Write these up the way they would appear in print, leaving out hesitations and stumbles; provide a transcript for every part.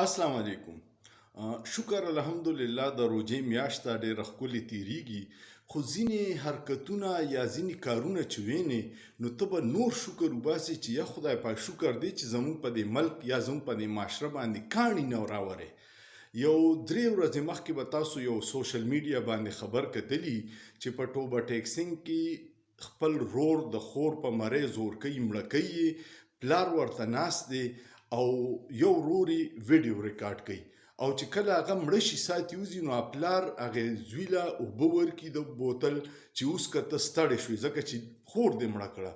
السلام علیکم. شکر الحمدلله د روژې میاشت ډېره ښکلې تېرېږي، خو ځینې حرکتونه یا ځینې کارونه چې وینې نو ته به نور شکر وباسې چې یا خدای پاک شکر دی چې زموږ په دې ملک یا زموږ په دې معاشره باندې کاڼي نه راورې. یو 3 ورځې مخکې به تاسو یو سوشل میډیا باندې خبر کتلی چې په ټوبه ټیکسنګ کې خپل رور د خور په مرۍ زور کوي مړه کوي، پلار ورته ناست دی او یو ورور یې ویډیو ریکارډ کوي او چې کله هغه مړه شي ساعت یې وځي نو پلار هغې زوی له اوبه ورکړي د بوتل چې اوس که ته ستړی شوې ځکه چې خور دې مړه کړه.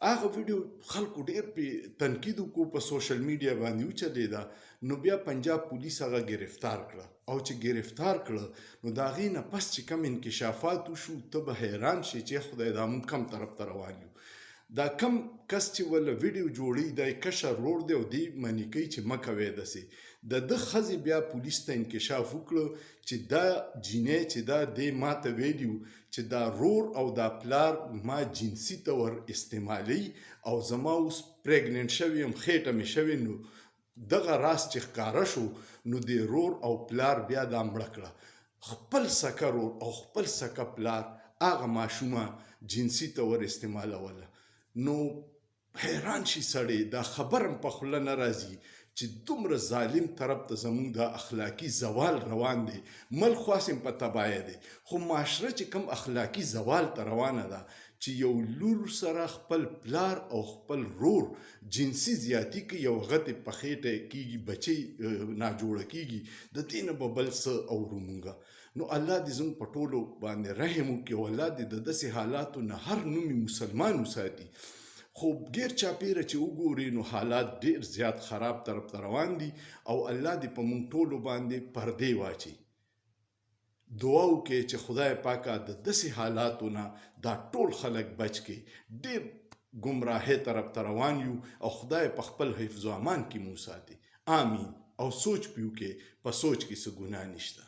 هغه ویډیو خلکو ډېر پرې تنقید وکړو، په سوشل میډیا باندې وچلېده، نو بیا پنجاب پولیس هغه ګرفتار کړه او چې ګرفتار کړه نو د هغې نه پس چې کم انکشافات وشو ته به حیران شې چې خدای دا موږ کم طرف ته روان یو. دا کم کس چې ولا ویډیو جوړي دا کشر رور دی او دی منی کوي چې مه کوئ داسې د ښځې بیا پولیس ته انکشاف وکړو چې دا جینۍ چې دا دی ما ته ویلي چې دا رور او دا پلار ما جنسي طور استعمالوي او زما اوس پریګننټ شوی یم، خېټه مې شوې، نو دغه راز چې ښکاره شو نو د رور او پلار بیا دا مړه کړه. خپل سکه رور او خپل سکه پلار هغه ماشومه جنسي طور استعمالوله. نو حیران شي سړی، دا خبر هم په خوله نه راځي چې دومره ظالم طرف ته زموږ د اخلاقي زوال روان دی. ملک خو هسې په تباهۍ دی، خو معاشره چې کوم اخلاقي زوال ته روانه ده چې یو لور سره خپل پلار او خپل رور جنسي زیاتي کوي او هغه ته په خېټه کېږي، بچی ناجوړه کېږي، د دې نه به بل څه اورو مونږه. نو الله دې زموږ په ټولو باندې رحم وکړي او الله دې د داسې حالاتو نه هر نومي مسلمان وساتي. خو ګیر چاپیره چې وګوري نو حالات ډېر زیات خراب طرف ته روان دي او الله دې په موږ ټولو باندې پردې واچي. دعا وکړئ چې خدای پاکه د داسې حالاتو نه دا ټول خلک بچ کړي. ډېر ګمراهۍ طرف ته روان یو او خدای په خپل حفظ و امان کې مو ساتي. آمین. او سوچ پې وکړئ، په سوچ کې څه ګناه نشته.